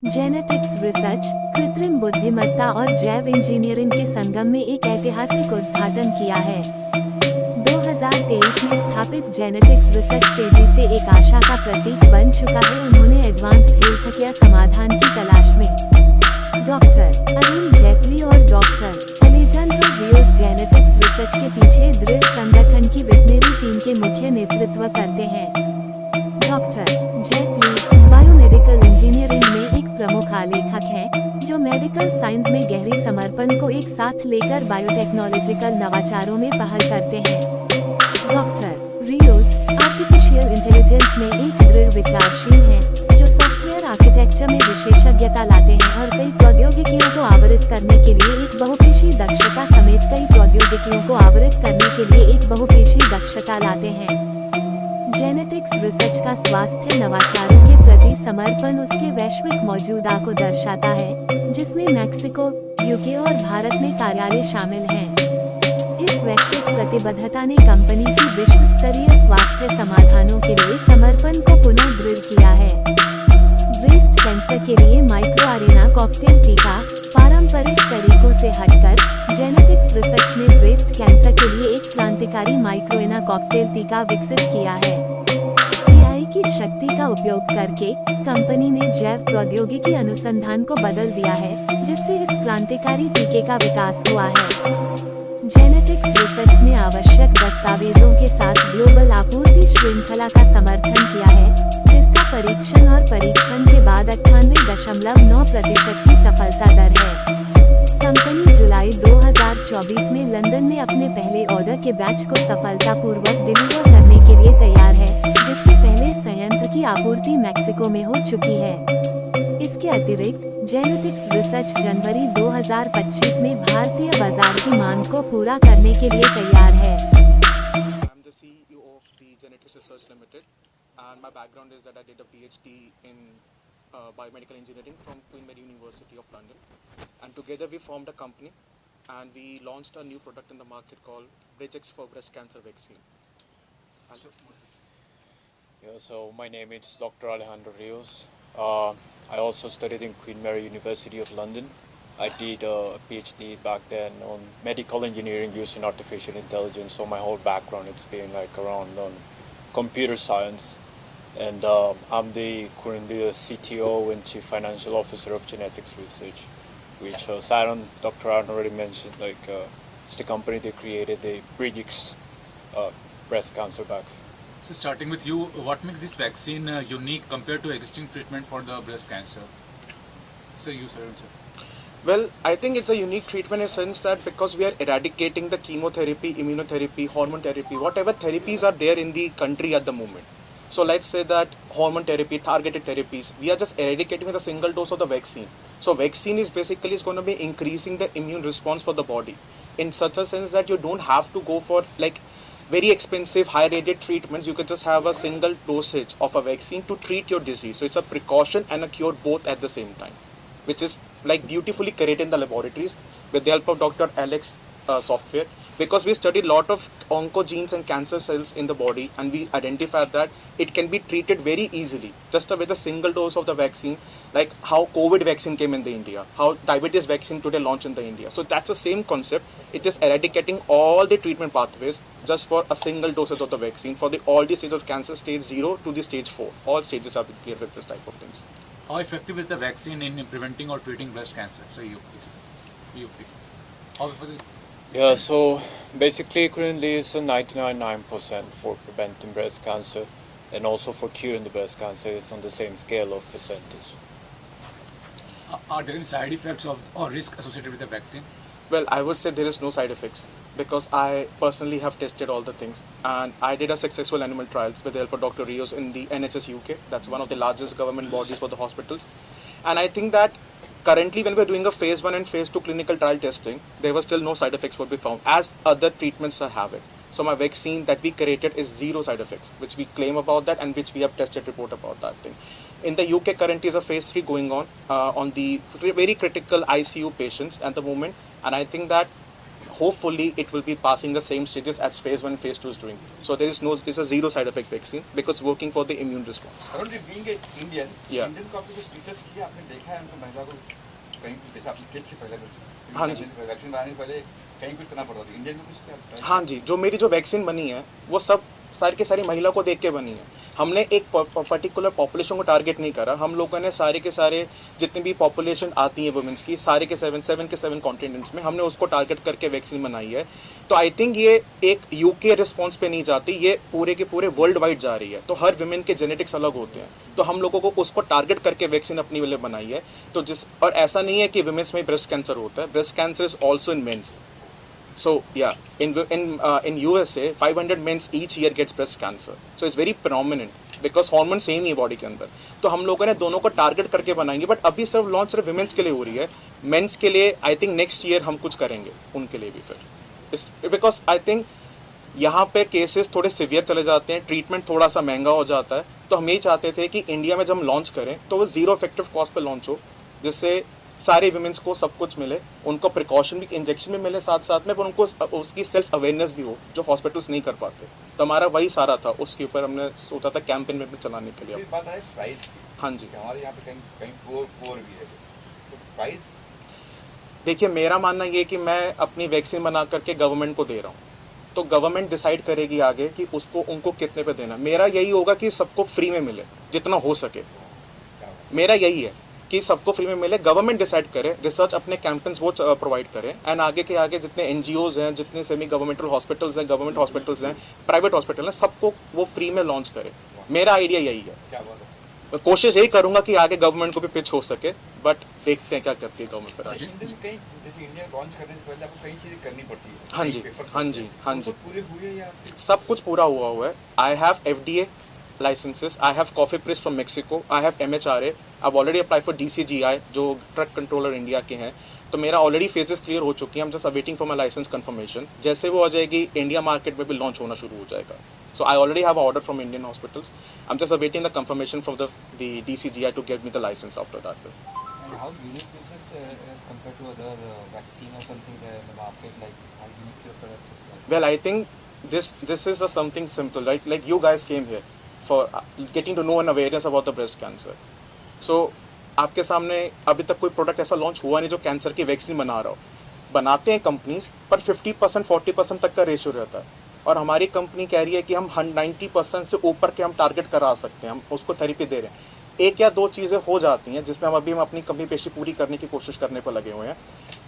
Genetics research, कृत्रिम बुद्धिमत्ता और जैव इंजीनियरिंग के संगम में एक ऐतिहासिक उद्घाटन किया है। 2023 में स्थापित जेनेटिक्स रिसर्च तेजी से एक आशा का प्रतीक बन चुका है। उन्होंने एडवांस्ड हेल्थ केयर समाधान की तलाश में डॉक्टर अरुण जेटली और doctor Alejandro Rios genetics research के पीछे दृढ़ संगठन की विजनरी टीम के मुख्य नेतृत्व करते हैं। डॉक्टर जेटली बायोमेडिकल इंजीनियरिंग में एक प्रमुख आलेखक हैं, जो मेडिकल साइंस में गहरी समर्पण को एक साथ लेकर बायोटेक्नोलॉजिकल नवाचारों में पहल करते हैं। डॉक्टर रियोस आर्टिफिशियल इंटेलिजेंस में एक दृढ़ विचारशील हैं, जो सॉफ्टवेयर आर्किटेक्चर में विशेषज्ञता लाते हैं और कई प्रौद्योगिकियों को आवृत करने के लिए एक बहुपेशी दक्षता समेत कई प्रौद्योगिकियों को आवृत करने के लिए एक बहुपेशी दक्षता लाते हैं। जेनेटिक्स रिसर्च का स्वास्थ्य नवाचारों के प्रति समर्पण उसके वैश्विक मौजूदा को दर्शाता है, जिसमें मैक्सिको, यूके और भारत में कार्यालय शामिल हैं। इस वैश्विक प्रतिबद्धता ने कंपनी की विश्व स्तरीय स्वास्थ्य समाधानों के लिए समर्पण को पुनः दृढ़ किया है। ब्रेस्ट कैंसर के लिए माइक्रो आरएनए कॉकटेल टीका। पारंपरिक तरीकों से हटकर जेनेटिक्स रिसर्च ने ब्रेस्ट कैंसर के लिए एक क्रांतिकारी माइक्रो आरएनए कॉकटेल टीका विकसित किया है। एआई की शक्ति का उपयोग करके कंपनी ने जैव प्रौद्योगिकी अनुसंधान को बदल दिया है, जिससे इस क्रांतिकारी टीके का विकास हुआ है। जेनेटिक्स रिसर्च ने आवश्यक दस्तावेजों के साथ ग्लोबल आपूर्ति श्रृंखला का समर्थन किया है, जिसका परीक्षण और परीक्षण के बाद 98.9% की सफलता दर है। कंपनी जुलाई 2024 में लंदन में अपने पहले ऑर्डर के बैच को सफलतापूर्वक डिलीवर करने के लिए तैयार है, जिसके पहले संयंत्र की आपूर्ति मैक्सिको में हो चुकी है। इसके अतिरिक्त जेनेटिक्स रिसर्च जनवरी 2025 में भारतीय बाजार की मांग को पूरा करने के लिए तैयार है। I'm the CEO of the Genetics Research Limited, and my background is that I did a PhD in biomedical engineering from Queen Mary University of London, and together we formed a company and we launched a new product in the market called Bridgex for breast cancer vaccine. So my name is Dr. Alejandro Rios. I also studied in Queen Mary University of London. I did a PhD back then on medical engineering using artificial intelligence. So my whole background it's been like around on computer science, and I'm currently the CTO and Chief Financial Officer of Genetics Research, which Dr. Aaron already mentioned. It's the company that created the Bridgex breast cancer vaccine. So starting with you, what makes this vaccine unique compared to existing treatment for the breast cancer? So you, sir. Well, I think it's a unique treatment in a sense that because we are eradicating the chemotherapy, immunotherapy, hormone therapy, whatever therapies are there in the country at the moment. So let's say that hormone therapy, targeted therapies, we are just eradicating with a single dose of the vaccine. So vaccine is basically going to be increasing the immune response for the body in such a sense that you don't have to go for like very expensive high rated treatments. You can just have a single dosage of a vaccine to treat your disease. So it's a precaution and a cure both at the same time, which is like beautifully created in the laboratories with the help of Dr. Alex software, because we studied a lot of oncogenes and cancer cells in the body, and we identified that it can be treated very easily just with a single dose of the vaccine, like how COVID vaccine came in the India, how diabetes vaccine today launched in the India. So that's the same concept. It is eradicating all the treatment pathways just for a single dosage of the vaccine for all the stages of cancer, stage 0 to the stage 4. All stages are cleared with this type of things. How effective is the vaccine in preventing or treating breast cancer? So you how effective? Yeah, so basically currently it's a 99.9% for preventing breast cancer, and also for curing the breast cancer it's on the same scale of percentage. Are there any side effects or risk associated with the vaccine? Well, I would say there is no side effects because I personally have tested all the things, and I did a successful animal trials with the help of Dr. Rios in the NHS UK. That's one of the largest government bodies for the hospitals. And I think that currently when we're doing a phase 1 and phase 2 clinical trial testing, there was still no side effects would be found as other treatments are having. So my vaccine that we created is zero side effects, which we claim about that and which we have tested report about that thing. In the UK currently is a phase 3 going on the very critical ICU patients at the moment, and I think that hopefully it will be passing the same stages as phase 1, phase 2 is doing. So there is no, it's a zero side effect vaccine because working for the immune response. Arun ji, being a Indian, Yeah. Indian को आपने जो status किया, आपने देखा है उनको महिला को कहीं कुछ जैसे आपने किट से पहले कुछ हाँ जी। वैक्सीन बनाने से पहले कहीं कुछ करना पड़ता था, इंडियन में कुछ क्या? हाँ जी, जो मेरी जो वैक्सीन बनी है वो सब सारी की सारी महिला को देख के बनी है। हमने एक पर्टिकुलर पॉपुलेशन को टारगेट नहीं करा, हम लोगों ने सारे के सारे जितनी भी पॉपुलेशन आती है वुमेन्स की, सारे के 7 कॉन्टिनेंट्स में हमने उसको टारगेट करके वैक्सीन बनाई है। तो आई थिंक ये एक यूके रिस्पॉन्स पे नहीं जाती, ये पूरे के पूरे वर्ल्ड वाइड जा रही है। तो हर वुमेन के जेनेटिक्स अलग होते हैं, तो हम लोगों को उसको टारगेट करके वैक्सीन अपनी वाले बनाई है। तो और ऐसा नहीं है कि वुमेन्स में ब्रेस्ट कैंसर होता है, breast cancer is also in mens. So yeah, in USA, 500 men each year gets breast cancer. So it's very prominent because hormone same ही है बॉडी के अंदर। तो हम लोगों ने दोनों को टारगेट करके बनाएंगे, बट अभी सिर्फ लॉन्च सिर्फ विमेंस के लिए हो रही है। मेंस के लिए आई थिंक नेक्स्ट ईयर हम कुछ करेंगे उनके लिए भी फिर, बिकॉज आई थिंक यहाँ पे केसेस थोड़े सिवियर चले जाते हैं, ट्रीटमेंट थोड़ा सा महंगा हो जाता है। तो हम यही चाहते थे कि इंडिया में जब हम लॉन्च करें तो वो जीरो इफेक्टिव कॉस्ट पे लॉन्च हो, जिससे सारे वुमेन्स को सब कुछ मिले, उनको प्रिकॉशन भी, इंजेक्शन भी मिले साथ साथ में, पर उनको उसकी सेल्फ अवेयरनेस भी हो जो हॉस्पिटल्स नहीं कर पाते। तो हमारा वही सारा था, उसके ऊपर हमने सोचा था कैंपेन में चलाने के लिए। फिर बात है प्राइस की। हाँ जी, कि हमारे यहाँ पे कहीं कहीं पोर भी है, तो प्राइस देखिए मेरा मानना ये है कि मैं अपनी वैक्सीन बना करके गवर्नमेंट को दे रहा हूँ, तो गवर्नमेंट डिसाइड करेगी आगे कि उसको उनको कितने पे देना। मेरा यही होगा कि सबको फ्री में मिले जितना हो सके, मेरा यही है कि सबको फ्री में मिले। गवर्नमेंट डिसाइड करे, रिसर्च अपने कैंपेन्स वो प्रोवाइड करें, एंड आगे के आगे जितने एनजीओज हैं, जितने सेमी गवर्नमेंटल हॉस्पिटल्स हैं, गवर्नमेंट हॉस्पिटल्स हैं, प्राइवेट हॉस्पिटल हैं, सबको वो फ्री में लॉन्च करे। मेरा आइडिया यही है। क्या बात है? मैं कोशिश यही करूंगा कि आगे गवर्नमेंट को भी पिच हो सके, बट देखते हैं क्या करती है गवर्नमेंट पर आगे। इंडिया में कहीं जैसे इंडिया लॉन्च करने से पहले आपको कई चीजें करनी पड़ती है। हाँ जी, हाँ जी, हाँ जी, पूरे हुए या फिर सब कुछ पूरा हुआ है। I have FDA licenses, I have Coffee Press from Mexico, I have MHRA, I've already applied for DCGI जो ट्रक कंट्रोलर इंडिया के हैं। तो मेरा ऑलरेडी फेजेस क्लियर हो चुकी हैं, I'm just awaiting for my license confirmation। जैसे वो हो जाएगी इंडिया मार्केट में भी लॉन्च होना शुरू हो जाएगा। So I already have an order from Indian hospitals, I'm just awaiting the confirmation from the DCGI to give me the license after that। And how unique is this as compared to other vaccine or something in the market? Like how unique your product is? Like? Well, I think this is a something simple, right? Like you guys came here for getting to know and awareness about the breast cancer. So आपके सामने अभी तक कोई product ऐसा launch हुआ नहीं जो cancer की वैक्सीन बना रहा हो। बनाते हैं कंपनीज, पर 50% 40% तक का रेशियो रहता है, और हमारी कंपनी कह रही है कि हम 90% से ऊपर के हम टारगेट करा सकते हैं, हम उसको थेरेपी दे रहे हैं। एक या दो चीज़ें हो जाती हैं जिसमें हम अपनी कमी पेशी पूरी करने की कोशिश करने पर लगे हुए हैं,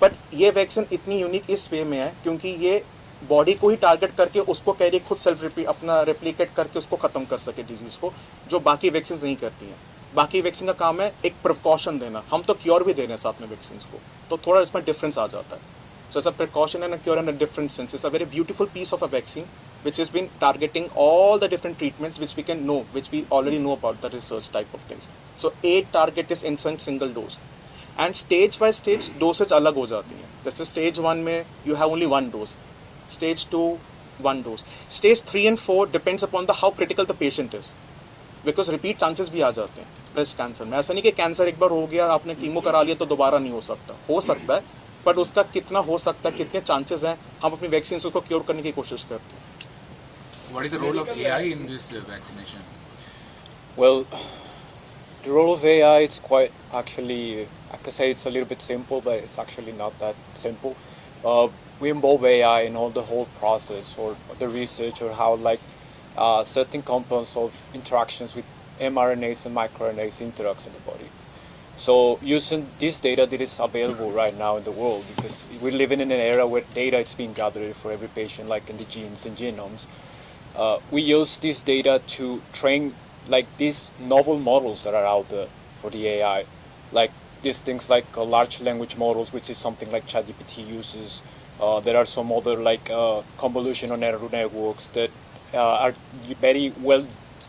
बट ये वैक्सीन इतनी यूनिक इस वे में है क्योंकि ये बॉडी को ही टारगेट करके उसको कह रही है खुद सेल्फ अपना रेप्लिकेट करके उसको खत्म कर सके डिजीज़ को, जो बाकी वैक्सीन नहीं करती हैं। बाकी वैक्सीन का काम है एक प्रिकॉशन देना, हम तो क्योर भी दे रहे हैं साथ में वैक्सीन को, तो थोड़ा इसमें डिफरेंस आ जाता है। So as a precaution and a cure in a different sense, it's a very beautiful piece of a vaccine which has been targeting all the different treatments which we can know, which we already know about the research type of things. So 8 target is in single dose, and stage by stage dosage अलग हो जाती हैं। जैसे stage 1 में you have only 1 dose, stage 2 1 dose, stage 3 and 4 depends upon the how critical the patient is, because repeat chances भी आ जाते हैं breast cancer में। ऐसा नहीं कि कैंसर एक बार हो गया आपने कीमो करा लिया तो दोबारा नहीं हो सकता है, बट उसका कितना हो सकता है, कितने चांसेस हैं, हम अपनी वैक्सीन से उसको क्योर करने की कोशिश करते हैं। What is the role of AI in this vaccination? Well, the role of AI, it's quite actually, I could say it's a little bit simple, but it's actually not that simple. We involve AI in all the whole process or the research or how certain compounds of interactions with mRNAs and microRNAs interacts in the body. So using this data that is available right now in the world, because we're living in an era where data is being gathered for every patient, like in the genes and genomes, we use this data to train like these novel models that are out there for the AI, like these things like large language models, which is something like ChatGPT uses. There are some other like convolutional neural networks that are very well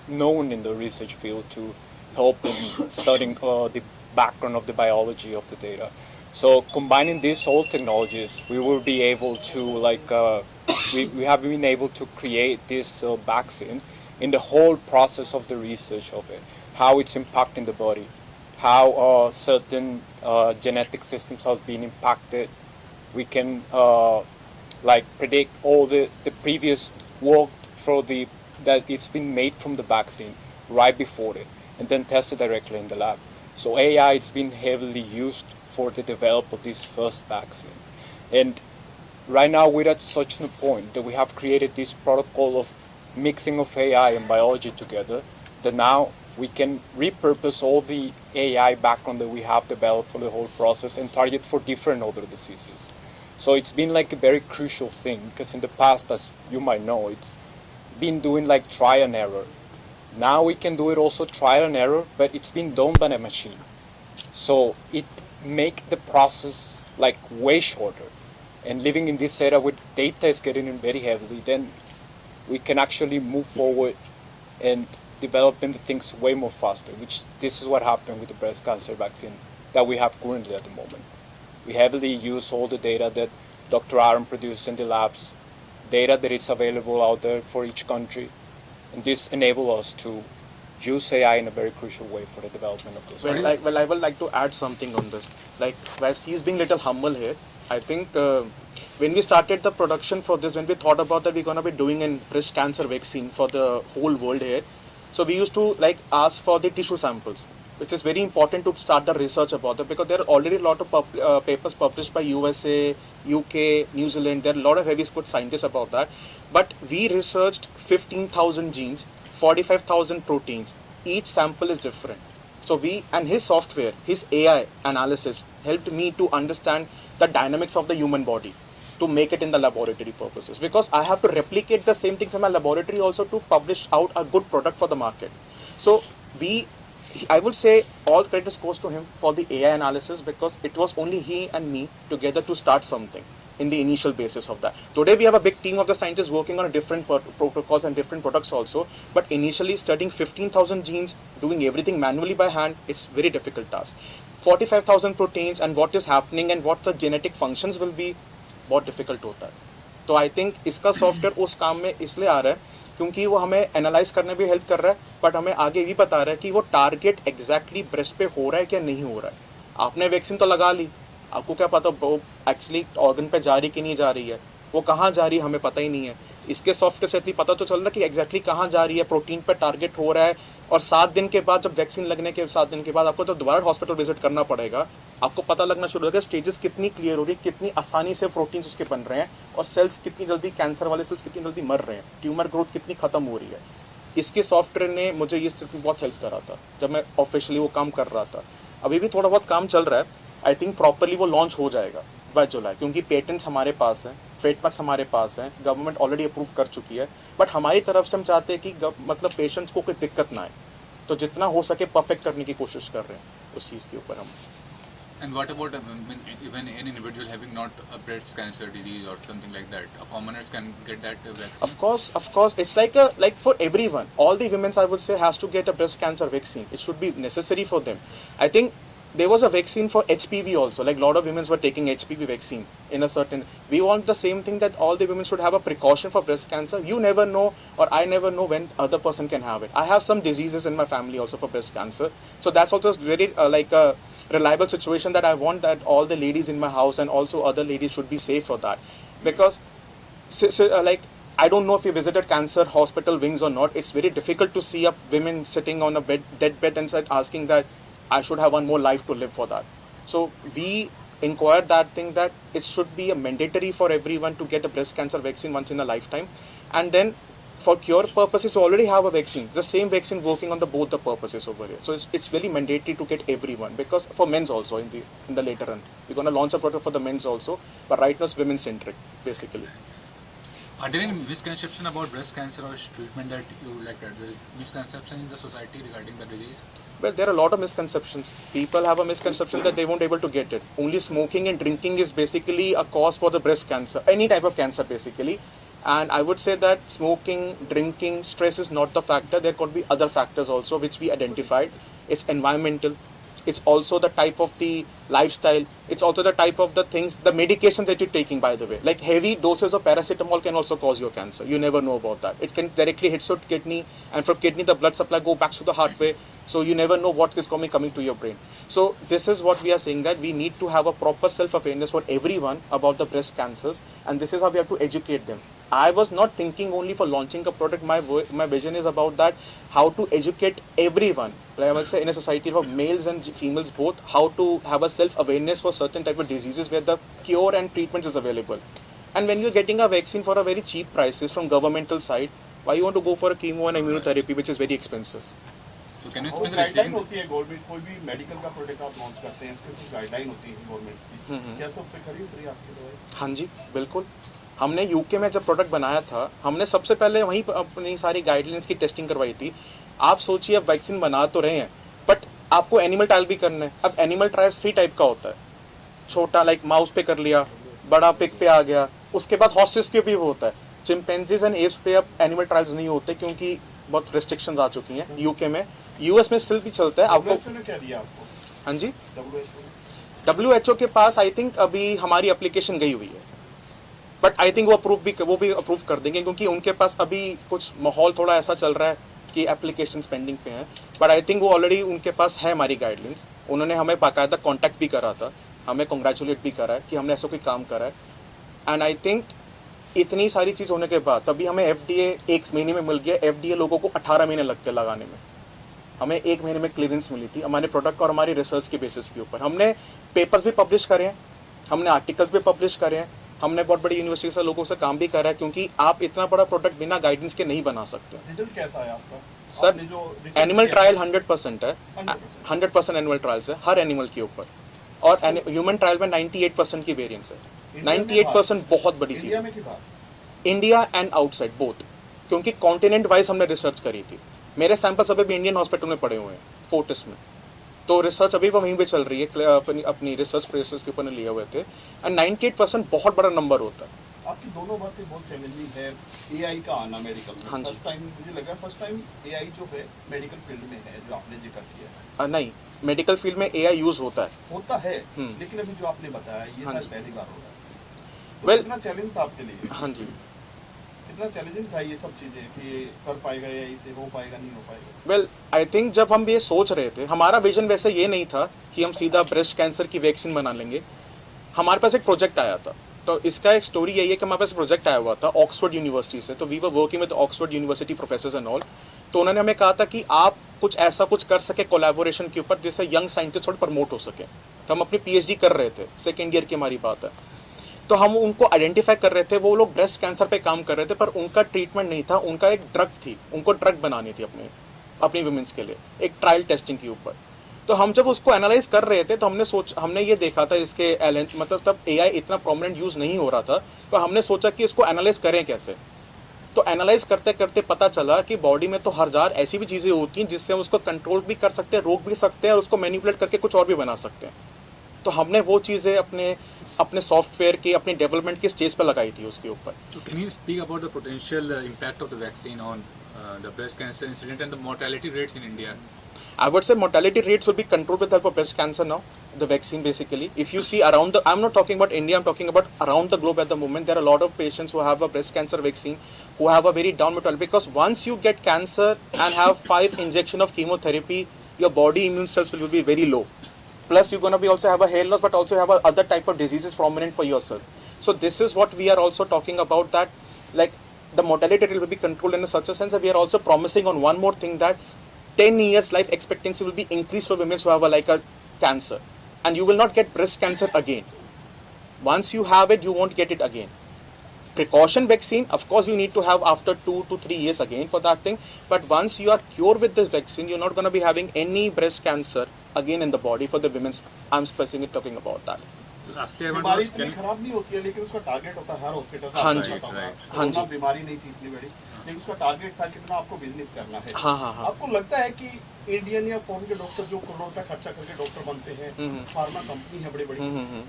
known in the research field to help in studying the background of the biology of the data. So combining these old technologies, we will be able to we have been able to create this vaccine in the whole process of the research of it, how it's impacting the body, how certain genetic systems have been impacted. We can like predict all the previous work for that it's been made from the vaccine right before it, and then test it directly in the lab. So AI has been heavily used for the develop of this first vaccine. And right now we're at such a point that we have created this protocol of mixing of AI and biology together, that now we can repurpose all the AI background that we have developed for the whole process and target for different other diseases. So it's been like a very crucial thing, because in the past, as you might know, it's been doing like trial and error. Now we can do it also trial and error, but it's been done by a machine. So it make the process like way shorter. And living in this era with data is getting in very heavily, then we can actually move forward and developing the things way more faster, which this is what happened with the breast cancer vaccine that we have currently at the moment. We heavily use all the data that Dr. Aaron produced in the labs, data that is available out there for each country, and this enables us to use AI in a very crucial way for the development of this. Well, I would like to add something on this. Like, whilst he's being little humble here, I think when we started the production for this, when we thought about that we're going to be doing a breast cancer vaccine for the whole world here, so we used to like ask for the tissue samples, which is very important to start the research about it, because there are already a lot of papers published by USA, UK, New Zealand. There are a lot of heavy good scientists about that. But we researched 15,000 genes, 45,000 proteins. Each sample is different. So and his software, his AI analysis helped me to understand the dynamics of the human body to make it in the laboratory purposes, because I have to replicate the same things in my laboratory also to publish out a good product for the market. So I would say all credit goes to him for the AI analysis, because it was only he and me together to start something in the initial basis of that. Today we have a big team of the scientists working on different protocols and different products also, but initially studying 15,000 genes, doing everything manually by hand, it's very difficult task. 45,000 proteins and what is happening and what the genetic functions will be, बहुत difficult होता है. तो I think इसका software उस काम में इसलिए आ रहा है क्योंकि वो हमें एनालाइज करने भी हेल्प कर रहा है, बट हमें आगे भी बता रहा है कि वो टारगेट एग्जैक्टली ब्रेस्ट पे हो रहा है क्या नहीं हो रहा है. आपने वैक्सीन तो लगा ली, आपको क्या पता वो एक्चुअली ऑर्गन पे जा रही कि नहीं जा रही है, वो कहाँ जा रही है हमें पता ही नहीं है. इसके सॉफ्टवेयर से इतनी पता तो चल रहा है कि एग्जैक्टली कहाँ जा रही है, प्रोटीन पे टारगेट हो रहा है. और 7 दिन के बाद, जब वैक्सीन लगने के 7 दिन के बाद आपको तो दोबारा हॉस्पिटल विजिट करना पड़ेगा, आपको पता लगना शुरू होगा स्टेजेस कितनी क्लियर हो रही है, कितनी आसानी से प्रोटीन्स उसके बन रहे हैं, और सेल्स कितनी जल्दी, कैंसर वाले सेल्स कितनी जल्दी मर रहे हैं, ट्यूमर ग्रोथ कितनी खत्म हो रही है. इसके सॉफ्टवेयर ने मुझे ये स्थिति बहुत हेल्प करा था जब मैं ऑफिशियली वो काम कर रहा था. अभी भी थोड़ा बहुत काम चल रहा है. आई थिंक प्रॉपरली वो लॉन्च हो जाएगा बाय जुलाई, क्योंकि पेटेंट्स हमारे पास हैं, ट्रेडमार्क्स हमारे पास हैं, गवर्नमेंट ऑलरेडी अप्रूव कर चुकी है. बट हमारी तरफ से हम चाहते हैं कि मतलब पेशेंट्स को कोई दिक्कत ना आए, तो जितना हो सके परफेक्ट करने की कोशिश कर रहे हैं उस चीज़ के ऊपर हम. And what about even an individual having not a breast cancer disease or something like that? Commoners can get that vaccine? Of course, it's like for everyone. All the women, I would say, has to get a breast cancer vaccine. It should be necessary for them. I think there was a vaccine for HPV also. Like a lot of women were taking HPV vaccine in a certain. We want the same thing, that all the women should have a precaution for breast cancer. You never know, or I never know when other person can have it. I have some diseases in my family also for breast cancer. So that's also very like a reliable situation that I want that all the ladies in my house and also other ladies should be safe for that. Because like, I don't know if you visited cancer hospital wings or not. It's very difficult to see a women sitting on a dead bed and asking that I should have one more life to live for that. So we inquired that thing, that it should be a mandatory for everyone to get a breast cancer vaccine once in a lifetime. And then for cure purposes, we already have a vaccine, the same vaccine working on both the purposes over here. So it's really mandatory to get everyone, because for men's also in the later run, we're going to launch a product for the men's also, but right now it's women centric basically. Are there any misconception about breast cancer or treatment that you would like to address? Misconception in the society regarding the disease? Well, there are a lot of misconceptions. People have a misconception that they won't be able to get it. Only smoking and drinking is basically a cause for the breast cancer, any type of cancer basically. And I would say that smoking, drinking, stress is not the factor. There could be other factors also which we identified. It's environmental, It's also the type of the lifestyle. It's also the type of the things, the medications that you're taking, by the way. Like heavy doses of paracetamol can also cause your cancer. You never know about that. It can directly hit your kidney, and from kidney the blood supply go back to the heart way. So you never know what is coming to your brain. So this is what we are saying, that we need to have a proper self-awareness for everyone about the breast cancers, and this is how we have to educate them. I was not thinking only for launching a product. My vision is about that, how to educate everyone, like I must say, in a society for males and females both, how to have a self-awareness for certain type of diseases where the cure and treatment is available. And when you're getting a vaccine for a very cheap prices from governmental side, why you want to go for a chemo and immunotherapy which is very expensive? So can you और explain the guideline receiving? होती है government, कोई भी medical का product आप launch करते हैं उसकी कुछ गाइडलाइन होती है गवर्नमेंट की, क्या सब पे खरी उतरी आपकी दवाई? हाँ जी, बिल्कुल। हमने यूके में जब प्रोडक्ट बनाया था, हमने सबसे पहले वहीं पर अपनी सारी गाइडलाइंस की टेस्टिंग करवाई थी। आप सोचिए, अब वैक्सीन बना तो रहे हैं, बट आपको एनिमल ट्रायल भी करना है। अब एनिमल ट्रायल्स 3 टाइप का होता है, छोटा लाइक माउस पे कर लिया, बड़ा पिग पे आ गया, उसके बाद हॉर्सेस के भी वो होता है। चिंपैंजीज एंड एप्स पे अब एनिमल ट्रायल्स नहीं होते क्योंकि बहुत रेस्ट्रिक्शंस आ चुकी हैं यूके में। यूएस में स्टिल भी चलता है आपको। WHO ने क्या दिया आपको? हाँ जी, WHO WHO के पास आई थिंक अभी हमारी एप्लीकेशन गई हुई है, बट आई थिंक वो भी अप्रूव कर देंगे क्योंकि उनके पास अभी कुछ माहौल थोड़ा ऐसा चल रहा है कि एप्लीकेशन पेंडिंग पे हैं। बट आई थिंक वो ऑलरेडी उनके पास है हमारी गाइडलाइंस। उन्होंने हमें बाकायदा कांटेक्ट भी करा था, हमें कॉन्ग्रेचुलेट भी करा है कि हमने ऐसा कोई काम करा है। एंड आई थिंक इतनी सारी चीज़ होने के बाद तभी हमें FDA 1 महीने में मिल गया। FDA लोगों को 18 महीने लगते लगाने में, हमें 1 महीने में क्लियरेंस मिली थी हमारे प्रोडक्ट और हमारी रिसर्च के बेसिस के ऊपर। हमने पेपर्स भी पब्लिश करे हैं, हमने आर्टिकल्स भी पब्लिश करे हैं, हमने बहुत बड़ी यूनिवर्सिटी से लोगों से काम भी करा है, क्योंकि आप इतना बड़ा प्रोडक्ट बिना गाइडेंस के नहीं बना सकते। रिजल्ट कैसा है आपका? सर, आपने जो research एनिमल किया- ट्रायल 100% है, 100% 100% एनिमल ट्रायल्स है हर एनिमल के ऊपर, और ह्यूमन ट्रायल में 98% की वेरिएंस है। इंडिया में 98% बहुत बड़ी चीज़ इंडिया है, में की बात? इंडिया एंड आउटसाइड बोथ, क्योंकि कॉन्टिनेंट वाइज हमने रिसर्च करी थी। मेरे सैंपल्स अभी भी इंडियन हॉस्पिटल में पड़े हुए हैं, फोर्टिस में, तो रिसर्च अभी वहीं पे चल रही है। अपनी रिसर्च प्रेसेस के ऊपर लिए हुए थे, एंड 98% बहुत बड़ा नंबर होता है। आपकी दोनों बातें बहुत चैलेंजिंग है। AI का आना मेडिकल में, हाँ जी। फर्स्ट टाइम मुझे लगा, फर्स्ट टाइम AI जो है मेडिकल फील्ड में है, जो आपने जिक्र किया है। नहीं, मेडिकल फील्ड में AI यूज होता है। होता है, लेकिन अभी जो आपने बताया ये हाँ शायद जी। पहली बार हो रहा है। तो Well- कितना चैलेंज था आपके लिए? हाँ जी, कितना चैलेंजिंग था ये सब चीजें कि ये कर पाएगा या इसे हो पाएगा नहीं हो पाएगा? वेल आई थिंक जब हम ये सोच रहे थे, हमारा विजन वैसे ये नहीं था कि हम सीधा ब्रेस्ट कैंसर की वैक्सीन बना लेंगे। हमारे पास एक प्रोजेक्ट आया था, तो इसका एक स्टोरी यही है कि हमारे पास प्रोजेक्ट आया हुआ था ऑक्सफोर्ड यूनिवर्सिटी से। तो we were working with Oxford university professors and all. तो उन्होंने हमें कहा था कि आप कुछ ऐसा कुछ कर सके कोलैबोरेशन के ऊपर जिससे यंग साइंटिस्ट थोड़ा प्रमोट हो सके। तो हम अपनी PhD कर रहे थे, सेकेंड ईयर की हमारी बात है। तो हम उनको आइडेंटिफाई कर रहे थे, वो लोग ब्रेस्ट कैंसर पे काम कर रहे थे, पर उनका ट्रीटमेंट नहीं था, उनका एक ड्रग थी, उनको ड्रग बनानी थी अपनी वुमेन्स के लिए, एक ट्रायल टेस्टिंग के ऊपर। तो हम जब उसको एनालाइज कर रहे थे तो हमने ये देखा था इसके मतलब तब AI इतना प्रोमिनेंट यूज नहीं हो रहा था, तो हमने सोचा कि इसको एनालाइज करें कैसे। तो एनालाइज करते करते पता चला कि बॉडी में तो 1000 ऐसी भी चीज़ें होती हैं जिससे हम उसको कंट्रोल भी कर सकते हैं, रोक भी सकते हैं, और उसको मैनिपुलेट करके कुछ और भी बना सकते हैं। तो हमने वो चीज़ें अपने सॉफ्टवेयर की, अपनी डेवलपमेंट की स्टेज पर लगाई थी उसके ऊपर। So can you speak about the potential impact of the vaccine on the breast cancer incident and the mortality rates in India? I would say mortality rates will be controlled with help of breast cancer now, the vaccine basically. If you see around I'm not talking about India, I'm talking about around the globe at the moment. There are a lot of patients who have a breast cancer vaccine who have a very down mortality, because once you get cancer and have 5 injection of chemotherapy, your body immune cells will be very low. Plus you're going to be also have a hair loss, but also have a other type of diseases prominent for yourself. So this is what we are also talking about, that like the mortality rate will be controlled in such a sense that we are also promising on one more thing, that 10 years life expectancy will be increased for women who have a cancer, and you will not get breast cancer again. Once you have it, you won't get it again. Precaution vaccine, of course, you need to have after 2 to 3 years again for that thing. But once you are cured with this vaccine, you're not going to be having any breast cancer again in the body for the women. I'm specifically talking about that. Last year, बीमारी इतनी खराब नहीं होती है, लेकिन उसका target होता है हर हॉस्पिटल का। हाँ जी, हाँ जी। बीमारी नहीं थी इतनी बड़ी, लेकिन उसका टारगेट था कितना आपको बिजनेस करना है। हाँ। आपको लगता है कि इंडियन या फॉरेन के डॉक्टर जो करोड़ों का खर्चा करके डॉक्टर बनते हैं, फार्मा कंपनी है बड़ी बड़ी,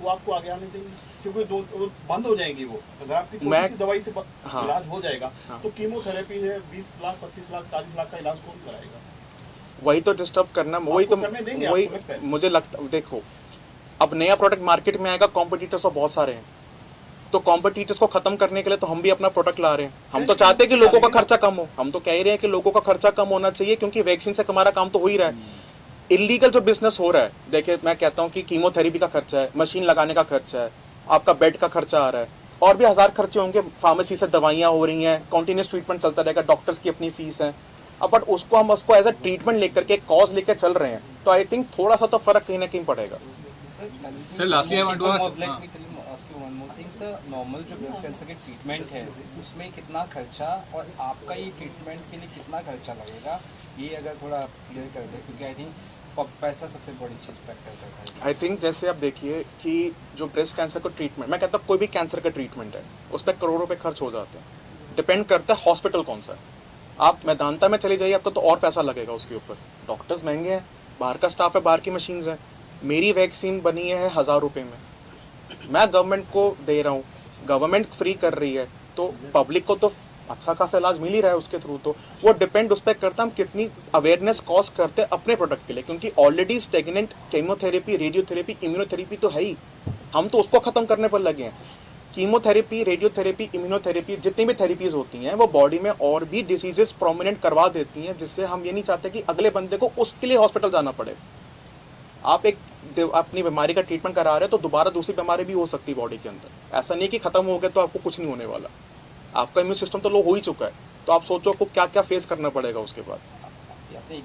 वो आपको आगे आने देंगे? क्योंकि वो बंद हो जाएंगी। वो अगर आपकी थोड़ी सी दवाई से इलाज हो जाएगा, तो कीमोथेरेपी है 20 लाख 25 लाख 40 लाख का इलाज कौन कराएगा? वही तो डिस्टर्ब करना, वही तो करने देंगे, वही आपको लगता है? मुझे लगता, देखो अब नया प्रोडक्ट मार्केट में आएगा, कॉम्पिटिटर्स तो बहुत सारे हैं, तो कॉम्पिटिटर्स को खत्म करने के लिए तो हम भी अपना प्रोडक्ट ला रहे हैं। हम तो चाहते हैं कि लोगों का खर्चा कम हो, हम तो कह ही रहे हैं कि लोगों का खर्चा कम होना चाहिए, क्योंकि वैक्सीन से हमारा काम तो हो ही रहा है। इलीगल जो बिजनेस हो रहा है, देखिए मैं कहता हूँ कि कीमोथेरेपी का खर्चा है, मशीन लगाने का खर्चा है, आपका बेड का खर्चा आ रहा है, और भी 1000 खर्चे होंगे, फार्मेसी से दवाइयाँ हो रही हैं, कॉन्टिन्यूस ट्रीटमेंट चलता रहेगा, डॉक्टर्स की अपनी फीस है। अब बट उसको हम उसको एज अ ट्रीटमेंट लेकर के, कॉज लेकर चल रहे हैं, तो आई थिंक थोड़ा सा तो फर्क कहीं ना कहीं पड़ेगा। Sir, lastly I want to ask- Let me ask you one more thing, sir. Normal जो ब्रेस्ट कैंसर के ट्रीटमेंट है उसमें कितना खर्चा और आपका ये ट्रीटमेंट के लिए कितना खर्चा लगेगा, ये अगर थोड़ा क्लियर कर दे, क्योंकि आई थिंक पैसा सबसे बड़ी चीज़ फैक्टर करता है। आई थिंक जैसे आप देखिए कि जो ब्रेस्ट कैंसर का ट्रीटमेंट, मैं कहता हूँ कोई भी कैंसर का ट्रीटमेंट है, उस पर करोड़ों रुपए खर्च हो जाते हैं। डिपेंड करता है हॉस्पिटल कौन सा है। आप मैदानता में चले जाइए, आपको तो और पैसा लगेगा उसके ऊपर, डॉक्टर्स महंगे हैं, बाहर का स्टाफ है, बाहर की मशीन्स हैं। मेरी वैक्सीन बनी है 1000 रुपये में, मैं गवर्नमेंट को दे रहा हूँ, गवर्नमेंट फ्री कर रही है, तो पब्लिक को तो अच्छा खासा इलाज मिल ही रहा है उसके थ्रू। तो वो डिपेंड उस पर करता है हम कितनी अवेयरनेस कॉज करते हैं अपने प्रोडक्ट के लिए, क्योंकि already stagnant chemotherapy, radiotherapy, immunotherapy तो है ही, हम तो उसको खत्म करने पर लगे हैं। कीमोथेरेपी, रेडियोथेरेपी, इम्यूनोथेरेपी, जितनी भी थेरेपीज होती हैं वो बॉडी में और भी डिसीजेस प्रोमिनेंट करवा देती हैं, जिससे हम ये नहीं चाहते कि अगले बंदे को उसके लिए हॉस्पिटल जाना पड़े। आप अपनी बीमारी का ट्रीटमेंट करा रहे हैं तो दोबारा दूसरी बीमारी भी हो सकती है बॉडी के अंदर। ऐसा नहीं कि खत्म हो गया तो आपको कुछ नहीं होने वाला, आपका इम्यून सिस्टम तो लो हो ही चुका है, तो आप सोचो आपको क्या क्या फेस करना पड़ेगा उसके बाद। आपने एक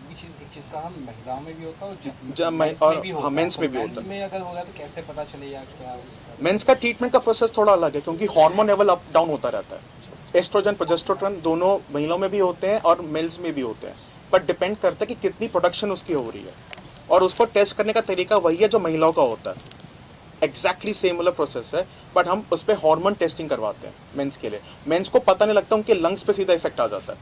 चीज़ कहा महिलाओं में भी होता है और मेंस में भी होता है। में अगर होगा तो कैसे पता चलेगा क्या? मेंस का ट्रीटमेंट का प्रोसेस थोड़ा अलग है, क्योंकि हार्मोन लेवल अप डाउन होता रहता है। एस्ट्रोजन, प्रोजेस्टेरोन दोनों महिलाओं में भी होते हैं और मेल्स में भी होते हैं, बट डिपेंड करता है कि कितनी प्रोडक्शन उसकी हो रही है, और उसको टेस्ट करने का तरीका वही है जो महिलाओं का होता है। एग्जैक्टली सिमिलर प्रोसेस है, बट हम उस पर हार्मोन टेस्टिंग करवाते हैं मेंस के लिए। मेंस को पता नहीं लगता, उनके लंग्स पे सीधा इफेक्ट आ जाता है,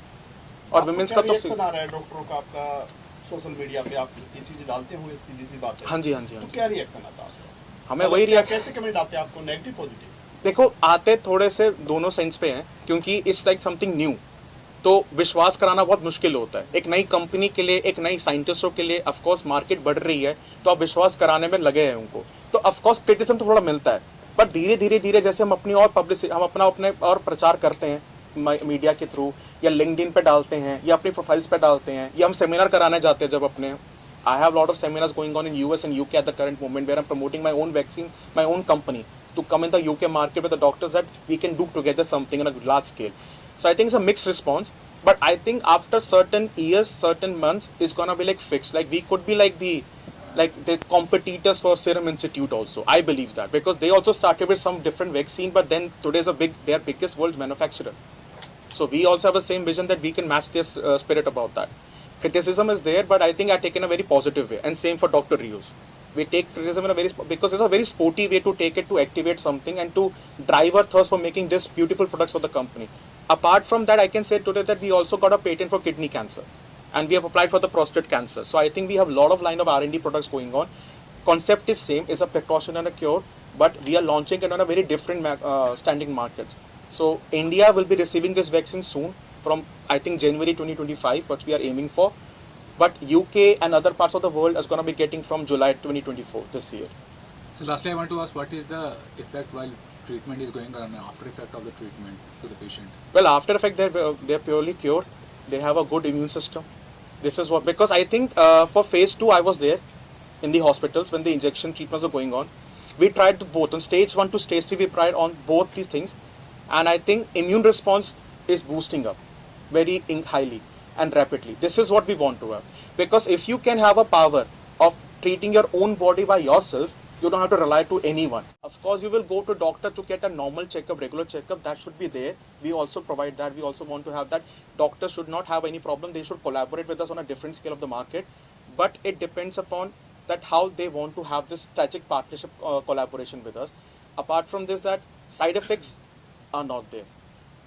और वुमेन्स का तो रिएक्शन आ रहा है डॉक्टरों का आपका सोशल मीडिया पे, आप ये चीजें डालते होंगे, सीधी सी बात है। हाँ जी, हाँ जी, हाँ तो जी। क्या रिएक्शन आता है आपको? हमें वही रिएक्ट, कैसे कमेंट आते हैं आपको, नेगेटिव पॉजिटिव? देखो आते थोड़े से दोनों सेंस पे हैं, क्योंकि इट्स लाइक समथिंग न्यू, तो विश्वास कराना बहुत मुश्किल होता है। एक नई कंपनी के लिए, एक नई साइंटिस्टों के लिए, ऑफकोर्स मार्केट बढ़ रही है तो आप विश्वास कराने में लगे हैं उनको, तो ऑफकोर्स क्रिटिसिज्म तो थोड़ा मिलता है, पर धीरे धीरे धीरे जैसे हम अपनी और पब्लिसिटी, हम अपने और प्रचार करते हैं मीडिया के थ्रू, या लिंक्डइन पे डालते हैं, या अपनी प्रोफाइल्स पे डालते हैं, या हम सेमिनार कराने जाते हैं जब अपने, I have a lot of seminars going on in US and UK at the current moment where I'm promoting my own vaccine, my own company to come in the UK market with the doctors that we can do together something on a large scale. So I think it's a mixed response, but I think after certain years, certain months, it's gonna be like fixed. Like we could be like the competitors for Serum Institute also. I believe that because they also started with some different vaccine, but then today's their biggest world manufacturer. So we also have the same vision that we can match their spirit about that. Criticism is there, but I think I take in a very positive way, and same for Dr. Rios. We take criticism in a because it's a very sporty way to take it, to activate something and to drive our thirst for making this beautiful products for the company. Apart from that, I can say today that we also got a patent for kidney cancer, and we have applied for the prostate cancer. So I think we have a lot of line of R&D products going on. Concept is same, is a precaution and a cure, but we are launching it on a very different standing markets. So India will be receiving this vaccine soon, from I think January 2025, what we are aiming for, but UK and other parts of the world is going to be getting from July 2024 this year. So lastly, I want to ask, what is the effect while treatment is going on, after effect of the treatment to the patient? Well, after effect, they're purely cured. They have a good immune system. This is what, because I think for phase 2 I was there in the hospitals when the injection treatments were going on. We tried both on stage 1 to stage 3. We tried on both these things, and I think immune response is boosting up very highly and rapidly. This is what we want to have, because if you can have a power of treating your own body by yourself, you don't have to rely to anyone. Of course you will go to doctor to get a normal checkup, regular checkup, that should be there. We also provide that. We also want to have that. Doctors should not have any problem. They should collaborate with us on a different scale of the market, but it depends upon that how they want to have this strategic partnership collaboration with us. Apart from this, that side effects are not there.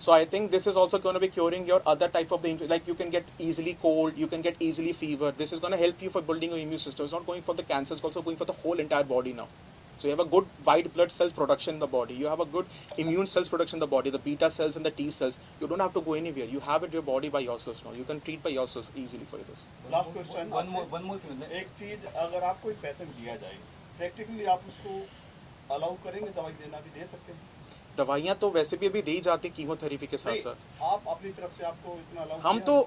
So I think this is also going to be curing your other type of the injury. Like you can get easily cold, you can get easily fever. This is going to help you for building your immune system. It's not going for the cancer, it's also going for the whole entire body now. So you have a good white blood cells production in the body. You have a good immune cells production in the body, the beta cells and the T cells. You don't have to go anywhere. You have it in your body by yourself now. You can treat by yourself easily for this. Last question one more thing. एक चीज, अगर आपको एक patient दिया जाए, practically आप उसको allow करेंगे दवाई देना, भी दे सकते हैं? दवाइयाँ तो वैसे भी अभी दी जाती हैं कीमोथेरेपी के साथ साथ. आप अपनी तरफ से आपको इतना अलाउ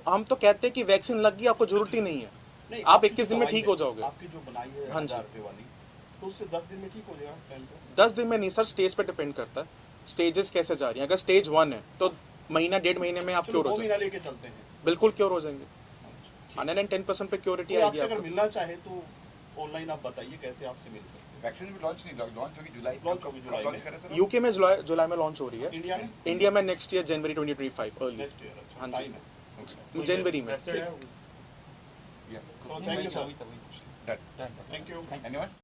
हम तो कहते हैं कि वैक्सीन लग गई, आपको जरूरत ही नहीं है. आप 21 दिन में ठीक हो जाओगे. आपकी जो बनाई है हाँ जी. 1000 रुपए वाली, तो उससे 10 दिन में ठीक हो जाएगा टाइम पे? 10 दिन में नहीं सर, स्टेज पे डिपेंड करता है. स्टेजेस कैसे जा रही हैं. अगर स्टेज 1 है तो महीना 1.5 महीने में आप चलो क्योर 2 हो महीना जाएंगे. लेके चलते हैं. बिल्कुल क्योर हो जाएंगे. 110% पे क्योरिटी तो आएगी आपसे अगर आपको. मिलना चाहे तो ऑनलाइन आप बताइए कैसे आपसे मिल सकते हैं. वैक्सीन भी लॉन्च होगी जुलाई लॉन्च होगी जुलाई लॉन्च में. करें सर. यूके में जुलाई में लॉन्च हो रही है. इंडिया में इंडिया में नेक्स्ट ईयर जनवरी 2025 अर्ली. Next year. अच्छा, हाँ जी. टाइम है. जनवरी में. तो thank you sir. Done. Thank you. Anyone?